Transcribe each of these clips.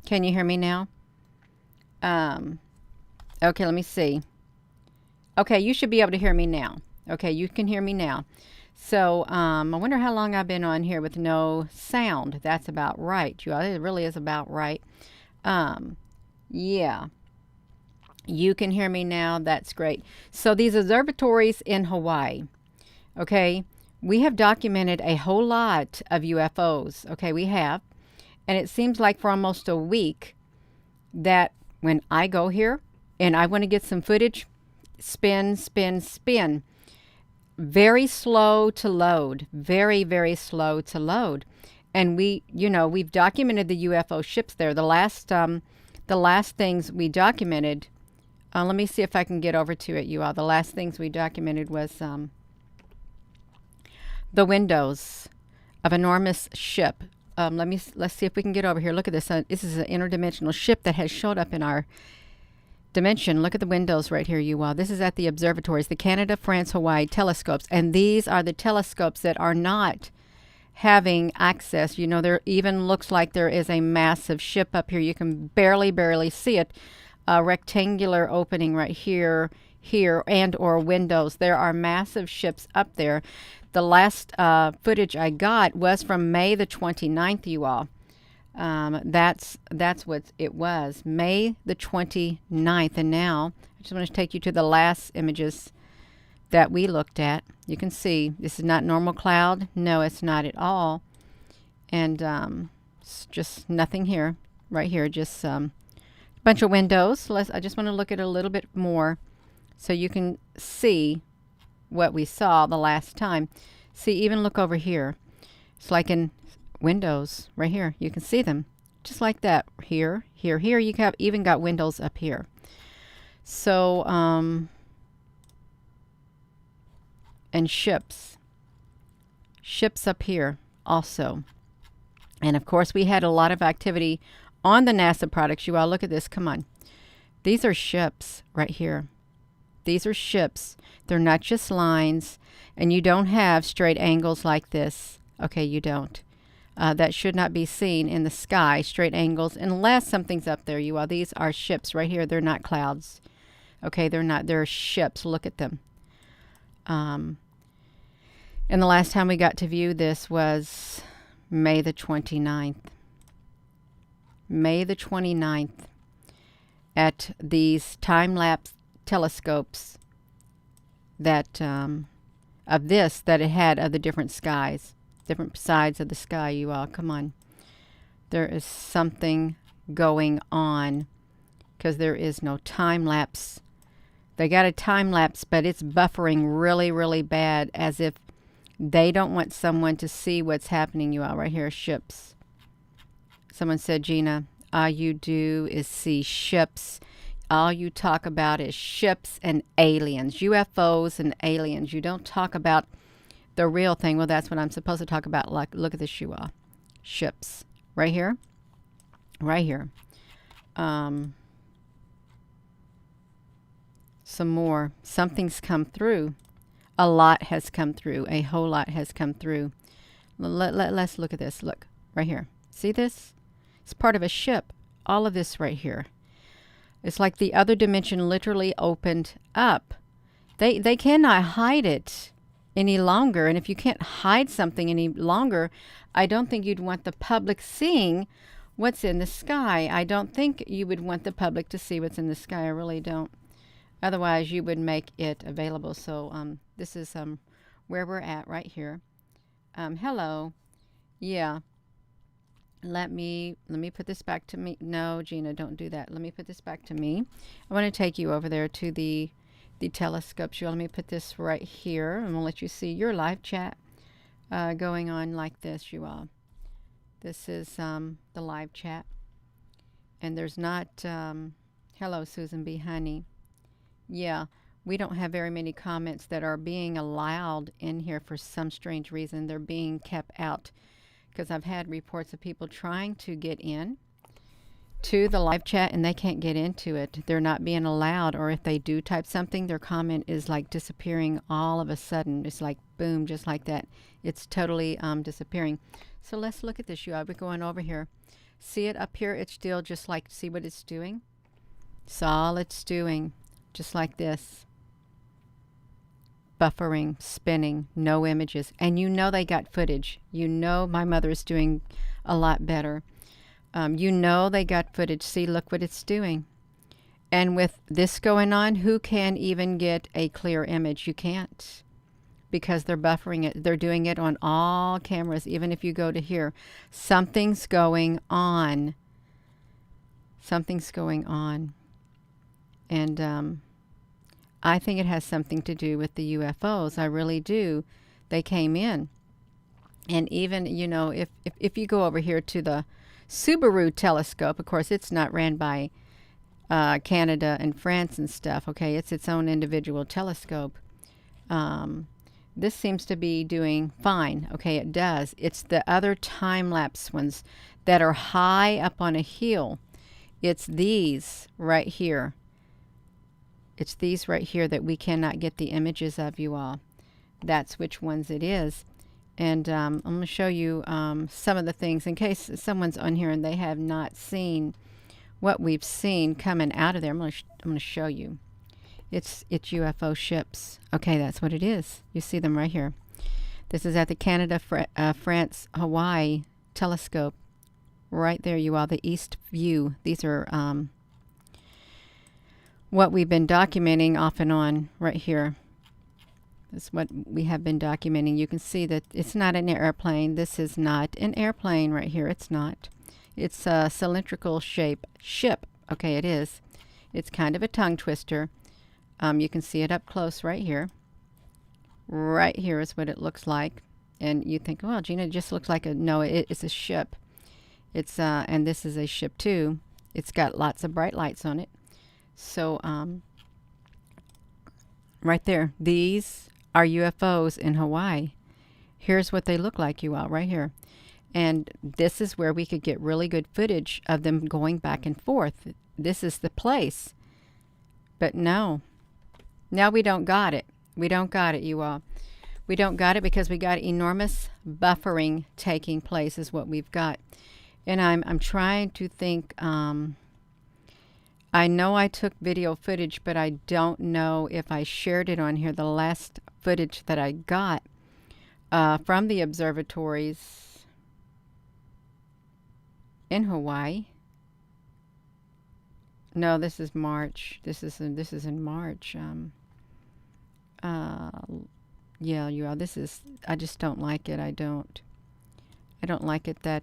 Can you hear me now? Okay, let me see. Okay, you should be able to hear me now. Okay, you can hear me now. So, I wonder how long I've been on here with no sound. That's about right. It really is about right. Um, yeah, you can hear me now. That's great. So, these observatories in Hawaii, okay, we have documented a whole lot of UFOs. Okay, we have. And it seems like for almost a week that when I go here and I want to get some footage, spin, spin, spin. Very slow to load. Very, very slow to load. And we've documented the UFO ships there. The last things we documented. Let me see if I can get over to it, you all. The last things we documented was the windows of an enormous ship. Let's see if we can get over here. Look at this. This is an interdimensional ship that has showed up in our dimension. Look at the windows right here, you all. This is at the observatories, the Canada, France, Hawaii telescopes. And these are the telescopes that are not having access. There even looks like there is a massive ship up here. You can barely see it. A rectangular opening right here, and or windows. There are massive ships up there. The last footage I got was from May the 29th, you all. That's what it was, May the 29th. And now I just want to take you to the last images that we looked at. You can see this is not normal cloud. No, it's not at all. And it's just nothing here, right here. Just a bunch of windows. I just want to look at it a little bit more so you can see what we saw the last time. See, even look over here. It's like in windows right here. You can see them just like that. Here. You have even got windows up here. So, and ships up here also. And of course, we had a lot of activity on the NASA products. You all look at this. Come on. These are ships right here. These are ships. They're not just lines. And you don't have straight angles like this. Okay, you don't. That should not be seen in the sky, straight angles, unless something's up there, you all. These are ships right here. They're not clouds. Okay, they're not. They're ships. Look at them. And the last time we got to view this was May the 29th. May the 29th at these time-lapse telescopes that that it had of the different skies, different sides of the sky, you all. Come on. There is something going on because there is no time lapse. They got a time lapse, but it's buffering really, really bad, as if they don't want someone to see what's happening, you all. Right here, ships. Someone said, Gina, all you do is see ships. All you talk about is ships and aliens, UFOs and aliens. You don't talk about the real thing. Well, that's what I'm supposed to talk about. Like, look at this, you all. Ships. Right here. Right here. Some more. Something's come through. A lot has come through. A whole lot has come through. Let's look at this. Look. Right here. See this? It's part of a ship. All of this right here. It's like the other dimension literally opened up. They cannot hide it any longer. And if you can't hide something any longer, I don't think you'd want the public seeing what's in the sky. I don't think you would want the public to see what's in the sky. I really don't. Otherwise, you would make it available. So this is where we're at right here. Hello. Yeah. Let me put this back to me. No, Gina, don't do that. Let me put this back to me. I want to take you over there to the telescopes. Let me put this right here. I'm going to let you see your live chat going on like this, you all. This is the live chat. And there's not, hello, Susan B. Honey. Yeah, we don't have very many comments that are being allowed in here for some strange reason. They're being kept out. Because I've had reports of people trying to get in to the live chat and they can't get into it. They're not being allowed, or if they do type something, their comment is like disappearing all of a sudden. It's like boom, just like that. It's totally disappearing. So let's look at this. We're going over here. See it up here? It's still just like, see what it's doing? It's all it's doing, just like this. Buffering, spinning, no images. And you know they got footage. You know my mother is doing a lot better. You know they got footage. See, look what it's doing. And with this going on, who can even get a clear image? You can't, because they're buffering it. They're doing it on all cameras. Even if you go to here, something's going on. Something's going on. And I think it has something to do with the UFOs. I really do. They came in. And even, you know, if you go over here to the Subaru telescope, of course, it's not ran by Canada and France and stuff, okay? It's its own individual telescope. This seems to be doing fine, okay? It does. It's the other time-lapse ones that are high up on a hill. It's these right here. It's these right here that we cannot get the images of, you all. That's which ones it is. And I'm going to show you some of the things in case someone's on here and they have not seen what we've seen coming out of there. I'm going to show you. It's UFO ships. Okay, that's what it is. You see them right here. This is at the Canada, France, Hawaii telescope. Right there, you all. The east view. These are what we've been documenting off and on right here. That's what we have been documenting. You can see that it's not an airplane. This is not an airplane right here. It's not. It's a cylindrical shape ship. Okay, it is. It's kind of a tongue twister. You can see it up close right here. Right here is what it looks like. And you think, well, Gina, it just looks like a... No, it's a ship. It's and this is a ship too. It's got lots of bright lights on it. So, right there. These are UFOs in Hawaii. Here's what they look like, you all, right here. And this is where we could get really good footage of them going back and forth. This is the place. But no. Now we don't got it. We don't got it, you all. We don't got it because we got enormous buffering taking place is what we've got. And I'm trying to think... I know I took video footage, but I don't know if I shared it on here. The last footage that I got from the observatories in Hawaii. No, this is March. This is in March. Yeah, you all. This is. I just don't like it. I don't like it that.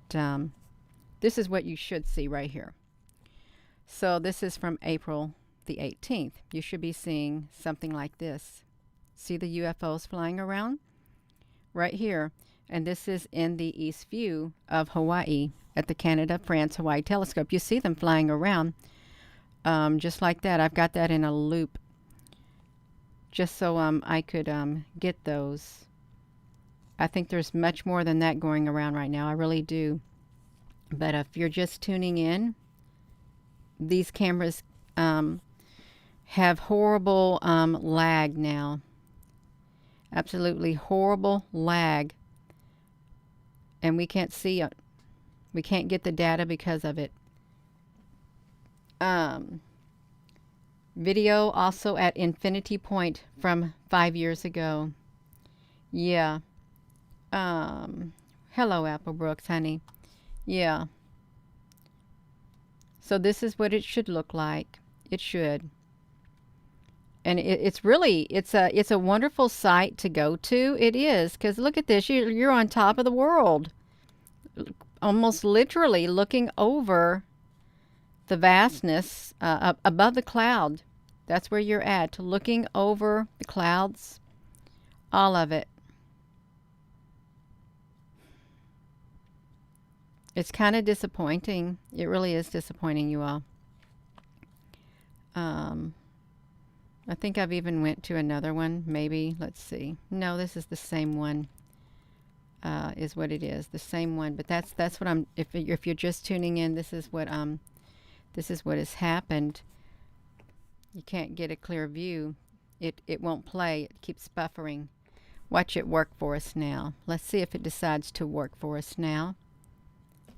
This is what you should see right here. So this is from April the 18th. You should be seeing something like this. See the UFOs flying around? Right here. And this is in the east view of Hawaii at the Canada, France, Hawaii telescope. You see them flying around just like that. I've got that in a loop just so I could get those. I think there's much more than that going around right now. I really do. But if you're just tuning in, these cameras have horrible lag now. Absolutely horrible lag. And we can't see it. We can't get the data because of it. Video also at infinity point from 5 years ago. Yeah. Hello, Applebrooks, honey. Yeah. So this is what it should look like. It should. And it's really, it's a wonderful site to go to. It is, because look at this. You're on top of the world. Almost literally looking over the vastness above the cloud. That's where you're at, looking over the clouds. All of it. It's kind of disappointing. It really is disappointing, you all. I think I've even went to another one. Maybe. Let's see. No, this is the same one. Is what it is. The same one. But that's what I'm. If you're just tuning in, this is what has happened. You can't get a clear view. It won't play. It keeps buffering. Watch it work for us now. Let's see if it decides to work for us now.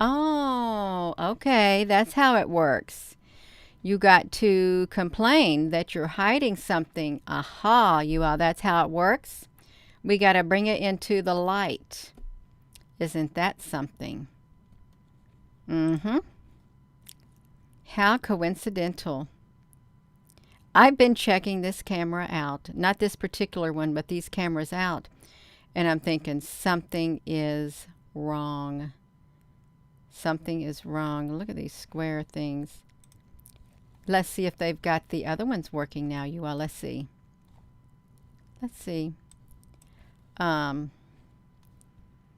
Oh, okay. That's how it works. You got to complain that you're hiding something. Aha, you all. That's how it works. We got to bring it into the light. Isn't that something? Mm-hmm. How coincidental. I've been checking this camera out. Not this particular one, but these cameras out. And I'm thinking something is wrong. Something is wrong. Look at these square things. Let's see if they've got the other ones working now, you all. Let's see. Let's see.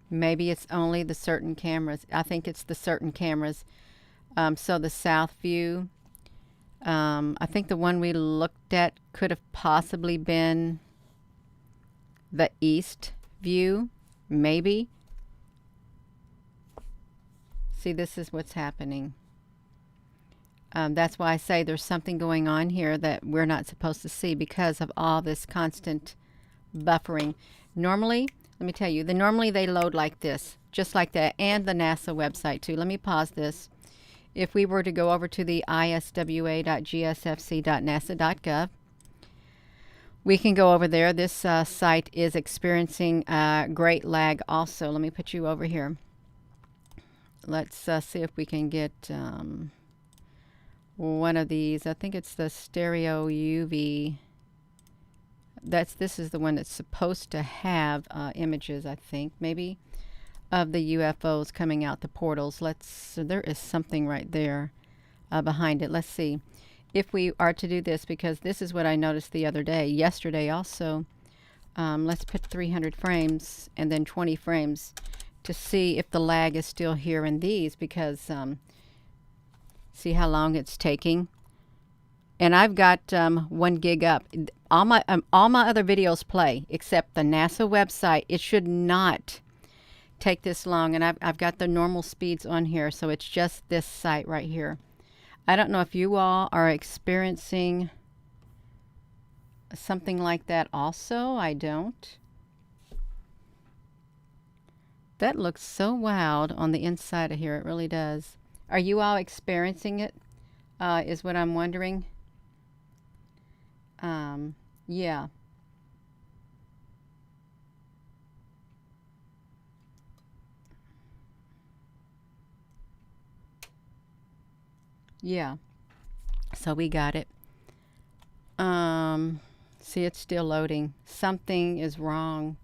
Maybe it's only the certain cameras. I think it's the certain cameras. So the south view. I think the one we looked at could have possibly been the east view. Maybe. See, this is what's happening. That's why I say there's something going on here that we're not supposed to see because of all this constant buffering. Normally, let me tell you, normally they load like this, just like that, and the NASA website too. Let me pause this. If we were to go over to the iswa.gsfc.nasa.gov, we can go over there. This site is experiencing great lag also. Let me put you over here. Let's see if we can get one of these. I think it's the stereo UV. This is the one that's supposed to have images, I think, maybe, of the UFOs coming out the portals. So there is something right there behind it. Let's see if we are to do this, because this is what I noticed the other day, yesterday also. Let's put 300 frames and then 20 frames to see if the lag is still here in these, because see how long it's taking. And I've got 1 gig up. All my other videos play except the NASA website. It should not take this long, and I've got the normal speeds on here, so it's just this site right here. I don't know if you all are experiencing something like that also. I don't. That looks so wild on the inside of here. It really does. Are you all experiencing it? Is what I'm wondering. Yeah. Yeah. So we got it. See, it's still loading. Something is wrong.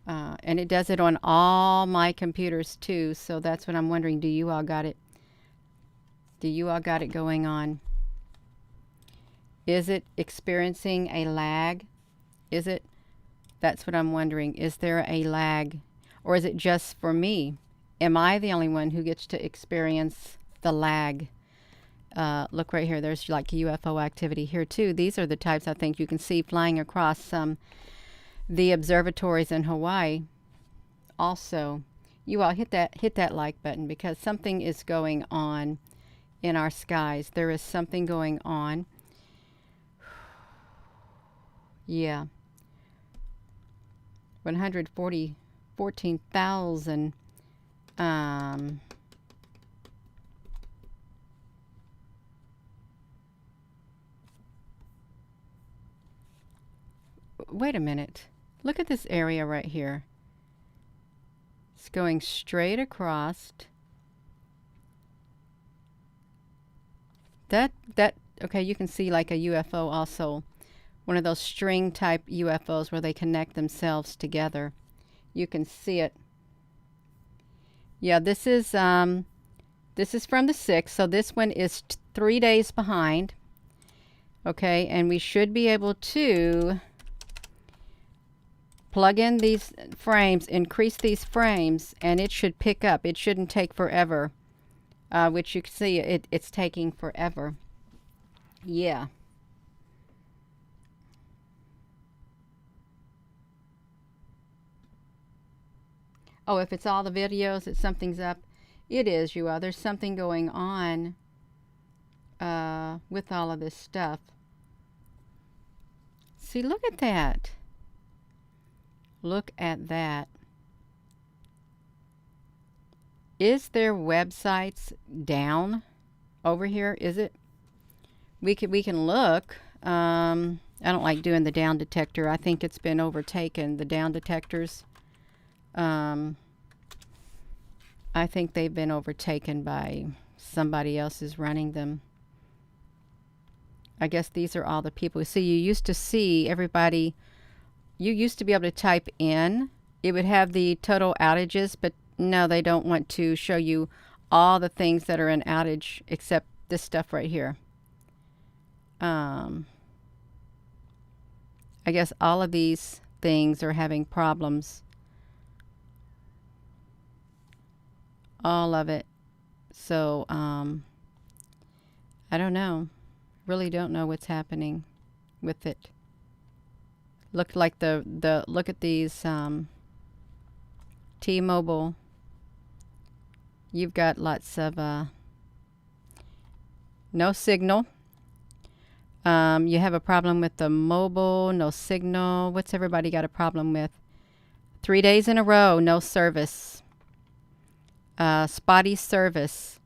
And it does it on all my computers too. So that's what I'm wondering. Do you all got it? Do you all got it going on? Is it experiencing a lag? Is it? That's what I'm wondering. Is there a lag? Or is it just for me? Am I the only one who gets to experience the lag? Look right here. There's like UFO activity here too. These are the types I think you can see flying across the observatories in Hawaii. Also, you all hit that like button, because something is going on in our skies. There is something going on. Yeah. 14,000. Wait a minute. Look at this area right here. It's going straight across. Okay, you can see like a UFO also. One of those string type UFOs where they connect themselves together. You can see it. Yeah, this is from the 6th, so this one is 3 days behind. Okay, and we should be able to plug in these frames, increase these frames, and it should pick up. It shouldn't take forever, which you can see it's taking forever. Yeah. Oh, if it's all the videos that something's up, it is, you all. There's something going on with all of this stuff. See, look at that. Look at that. Is their websites down over here? Is it? We can look. I don't like doing the down detector. I think it's been overtaken, the down detectors. I think they've been overtaken by somebody else is running them. I guess these are all the people. See, you used to see everybody, you used to be able to type in. It would have the total outages, but no, they don't want to show you all the things that are in outage except this stuff right here. I guess all of these things are having problems. All of it. So, I don't know. Really don't know what's happening with it. Look like look at these T-Mobile. You've got lots of no signal. You have a problem with the mobile, no signal. What's everybody got a problem with? 3 days in a row, no service. Spotty service.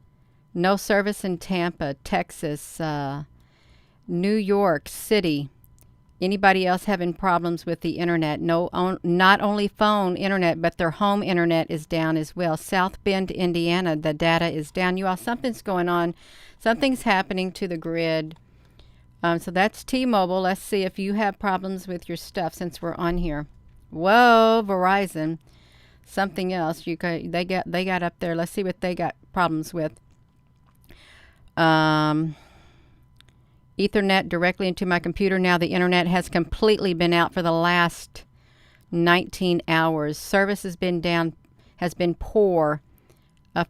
No service in Tampa, Texas, New York City. Anybody else having problems with the internet? No, not only phone internet, but their home internet is down as well. South Bend, Indiana, the data is down. You all, something's going on. Something's happening to the grid. So that's T-Mobile. Let's see if you have problems with your stuff since we're on here. Whoa, Verizon. Something else they got up there. Let's see what they got problems with. Ethernet directly into my computer. Now the internet has completely been out for the last 19 hours. Service has been down, has been poor.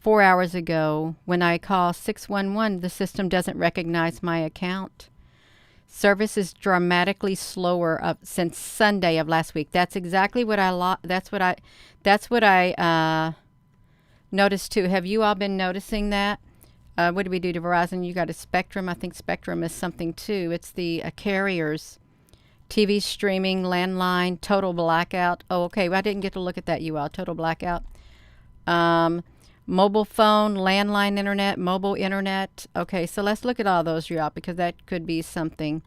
4 hours ago, when I call 611, the system doesn't recognize my account. Service is dramatically slower since Sunday of last week. That's exactly what that's what I noticed too. Have you all been noticing that? What do we do to Verizon? You got a Spectrum. I think Spectrum is something too. It's the carriers. TV streaming, landline, total blackout. Oh, okay. Well, I didn't get to look at that, you all. Total blackout. Mobile phone, landline internet, mobile internet. Okay, so let's look at all those, you all, because that could be something.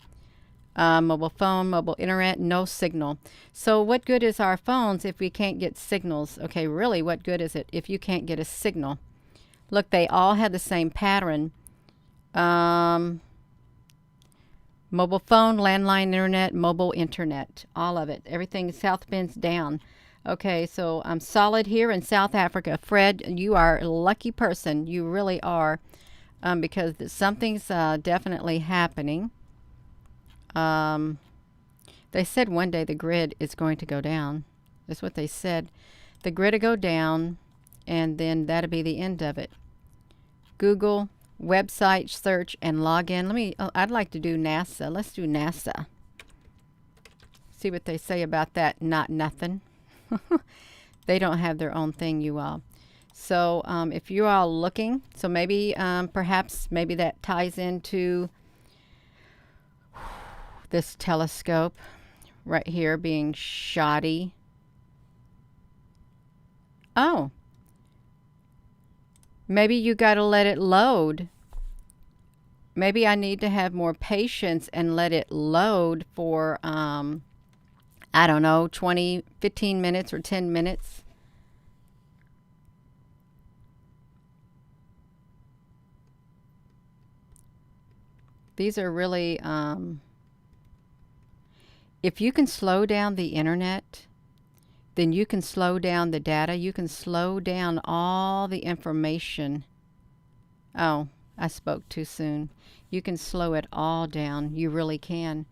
Mobile phone, mobile internet, no signal. So what good is our phones if we can't get signals? Okay, really, what good is it if you can't get a signal? Look, they all have the same pattern. Mobile phone, landline internet, mobile internet, all of it. Everything South Bend's down. Okay, so I'm solid here in South Africa. Fred, you are a lucky person. You really are, because something's definitely happening. They said one day the grid is going to go down. That's what they said. The grid will go down, and then that'll be the end of it. Google, website search, and log in. I'd like to do NASA. Let's do NASA. See what they say about that. Not nothing. They don't have their own thing, you all. So if you're all looking, so maybe perhaps maybe that ties into this telescope right here being shoddy. Oh, maybe you got to let it load. Maybe I need to have more patience and let it load for I don't know, 20, 15 minutes or 10 minutes. These are really, if you can slow down the internet, then you can slow down the data. You can slow down all the information. Oh, I spoke too soon. You can slow it all down. You really can.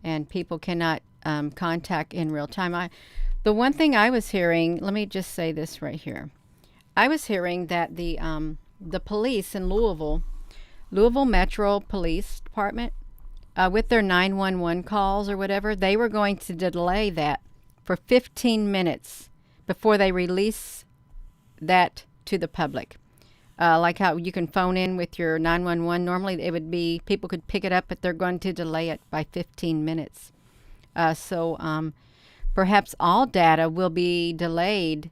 And people cannot contact in real time. The one thing I was hearing, let me just say this right here. I was hearing that the police in Louisville Metro Police Department, with their 911 calls or whatever, they were going to delay that for 15 minutes before they release that to the public. Like how you can phone in with your 911. Normally it would be, people could pick it up, but they're going to delay it by 15 minutes. So perhaps all data will be delayed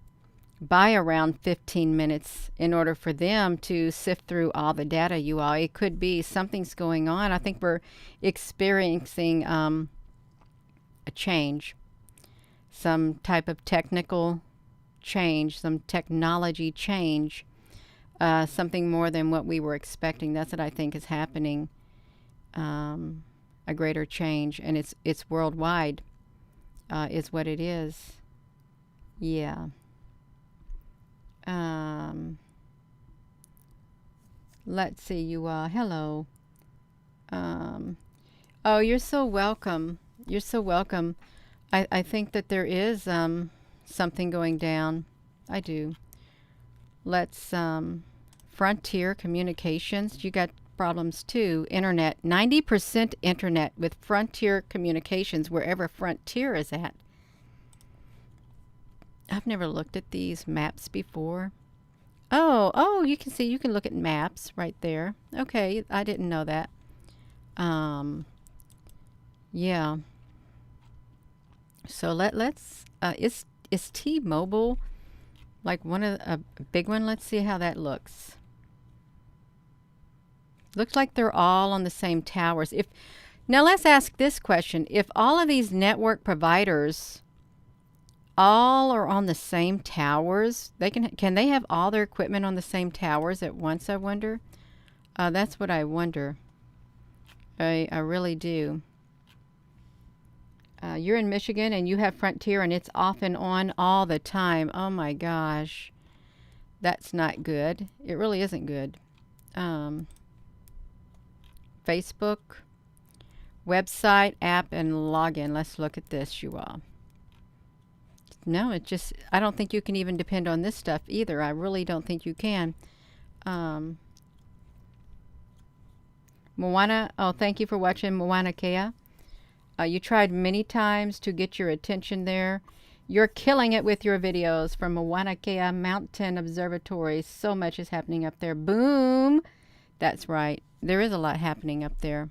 by around 15 minutes in order for them to sift through all the data, you all. It could be something's going on. I think we're experiencing a change, some type of technical change, some technology change, something more than what we were expecting. That's what I think is happening. A greater change, and it's worldwide, is what it is. Yeah. Let's see, you all. Hello. Oh, you're so welcome. You're so welcome. I think that there is something going down. I do. Let's Frontier Communications. You got problems too. Internet. 90% internet with Frontier Communications, wherever Frontier is at. I've never looked at these maps before. Oh, you can see, you can look at maps right there. Okay, I didn't know that. Yeah. So let's is T-Mobile like one of a big one? Let's see how that looks. Looks like they're all on the same towers. If now let's ask this question. If all of these network providers all are on the same towers, can they have all their equipment on the same towers at once, I wonder? That's what I wonder. I really do. You're in Michigan and you have Frontier and it's off and on all the time. Oh my gosh. That's not good. It really isn't good. Facebook, website, app, and login. Let's look at this, you all. No, I don't think you can even depend on this stuff either. I really don't think you can. Moana, oh, thank you for watching, Moana Kea. You tried many times to get your attention there. You're killing it with your videos from Moana Kea Mountain Observatory. So much is happening up there. Boom! That's right. There is a lot happening up there.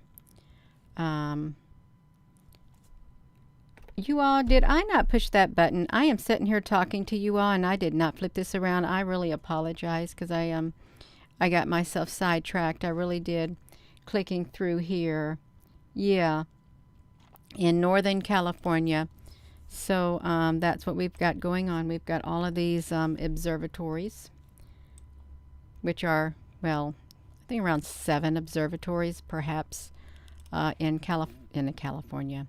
You all, did I not push that button? I am sitting here talking to you all, and I did not flip this around. I really apologize because I got myself sidetracked. I really did. Clicking through here. Yeah. In Northern California. So that's what we've got going on. We've got all of these observatories, which are, well, I think around 7 observatories, perhaps, in California.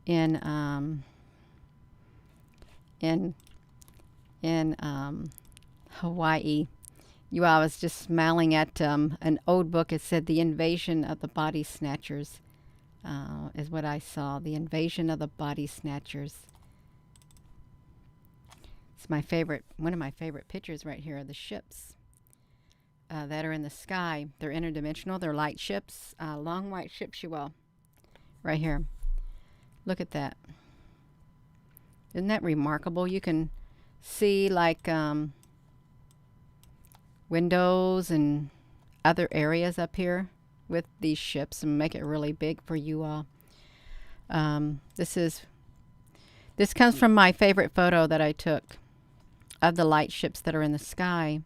In Hawaii. I was just smiling at an old book. It said The Invasion of the Body Snatchers is what I saw. The Invasion of the Body Snatchers. It's my favorite, one of my favorite pictures right here are the ships that are in the sky. They're interdimensional. They're light ships, long white ships, you all. Right here. Look at that. Isn't that remarkable? You can see like windows and other areas up here with these ships and make it really big for you all. This comes from my favorite photo that I took of the light ships that are in the sky,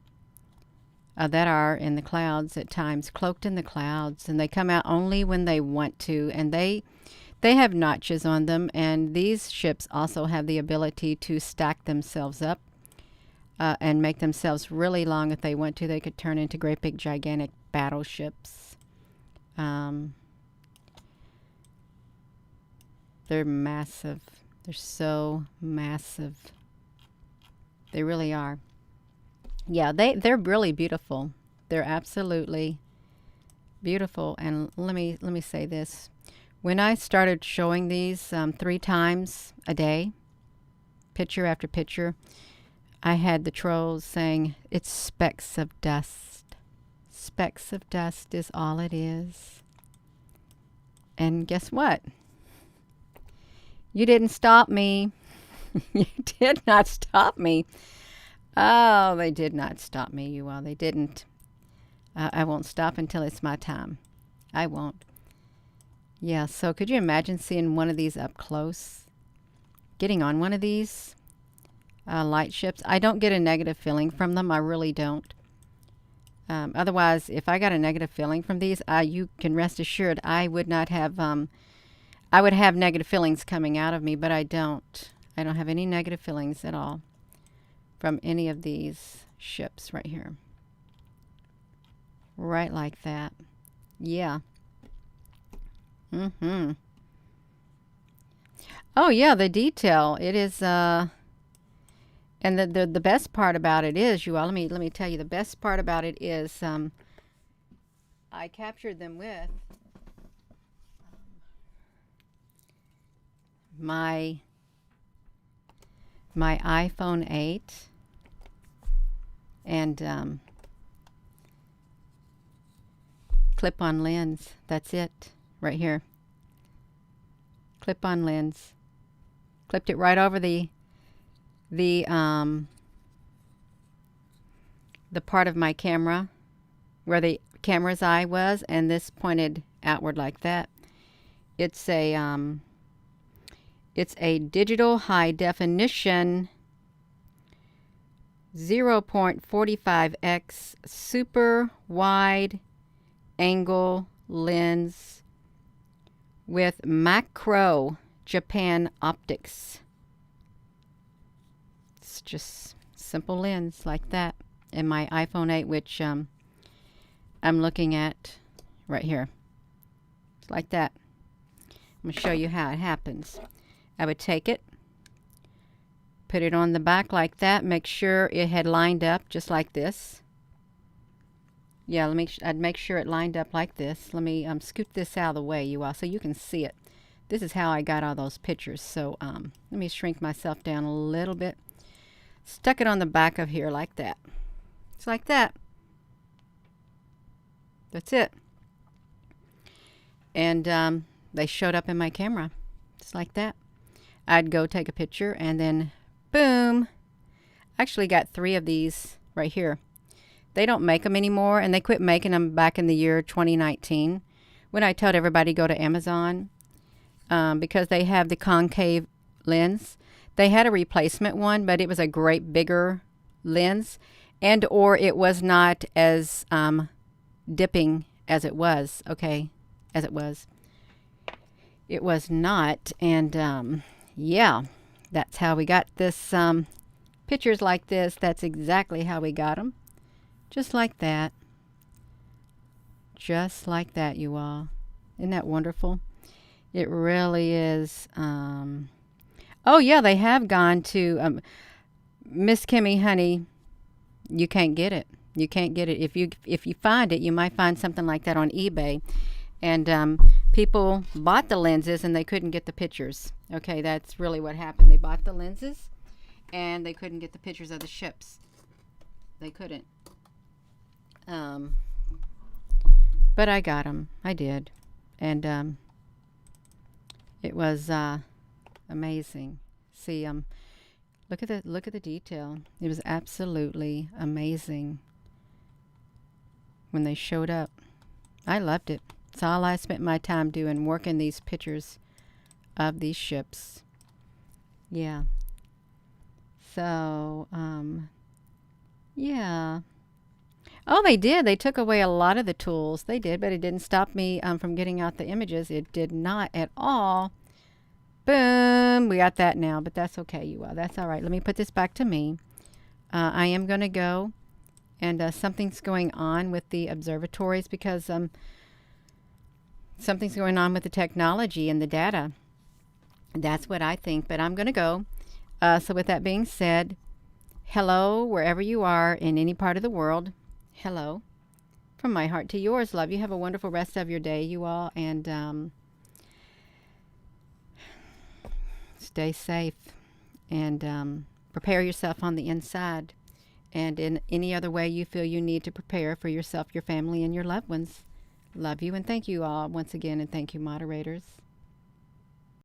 that are in the clouds at times, cloaked in the clouds, and they come out only when they want to, and they have notches on them, and these ships also have the ability to stack themselves up and make themselves really long if they want to. They could turn into great big gigantic battleships. They're massive. They're so massive. They really are. Yeah, they're really beautiful. They're absolutely beautiful. And let me say this. When I started showing these 3 times a day, picture after picture, I had the trolls saying, it's specks of dust. Specks of dust is all it is. And guess what? You didn't stop me. You did not stop me. Oh, they did not stop me, you all. They didn't. I won't stop until it's my time. I won't. Yeah, so could you imagine seeing one of these up close? Getting on one of these? light ships. I don't get a negative feeling from them. I really don't. Otherwise, if I got a negative feeling from these, you can rest assured I would not have, I would have negative feelings coming out of me, but I don't. I don't have any negative feelings at all from any of these ships right here. Right like that. Yeah. Mm-hmm. Oh yeah, the detail. It is and the best part about it is, you all, let me tell you, the best part about it is I captured them with my iPhone 8 and clip-on lens. That's it right here. Clip-on lens. Clipped it right over the part of my camera where the camera's eye was, and this pointed outward like that. It's a digital high definition 0.45x super wide angle lens with macro Japan optics. It's just simple lens like that. And my iPhone 8, which I'm looking at right here. It's like that. I'm going to show you how it happens. I would take it, put it on the back like that, make sure it had lined up just like this. Yeah, I'd make sure it lined up like this. Let me scoot this out of the way, you all, so you can see it. This is how I got all those pictures. So let me shrink myself down a little bit. Stuck it on the back of here like that. It's like that. That's it. And they showed up in my camera. Just like that. I'd go take a picture and then boom. I actually got 3 of these right here. They don't make them anymore, and they quit making them back in the year 2019 when I told everybody to go to Amazon because they have the concave lens. They had a replacement one, but it was a great bigger lens, and or it was not as dipping as it was, okay, as it was. It was not, and yeah, that's how we got this pictures like this. That's exactly how we got them. Just like that. Just like that, you all. Isn't that wonderful? It really is. Oh, yeah, they have gone to Miss Kimmy, honey, you can't get it. You can't get it. If you find it, you might find something like that on eBay. And people bought the lenses and they couldn't get the pictures. Okay, that's really what happened. They bought the lenses and they couldn't get the pictures of the ships. They couldn't. But I got them. I did. And it was amazing. See, look at the detail. It was absolutely amazing when they showed up. I loved it. It's all I spent my time doing, working these pictures of these ships. Yeah. So, yeah. Oh, they did. They took away a lot of the tools. They did, but it didn't stop me from getting out the images. It did not at all. Boom. We got that now, but that's okay, you all. That's all right. Let me put this back to me. I am going to go, and something's going on with the observatories because something's going on with the technology and the data. That's what I think, but I'm going to go. So with that being said, hello, wherever you are in any part of the world. Hello. From my heart to yours, love. You have a wonderful rest of your day, you all, and stay safe and prepare yourself on the inside and in any other way you feel you need to prepare for yourself, your family, and your loved ones. Love you and thank you all once again, and thank you, moderators.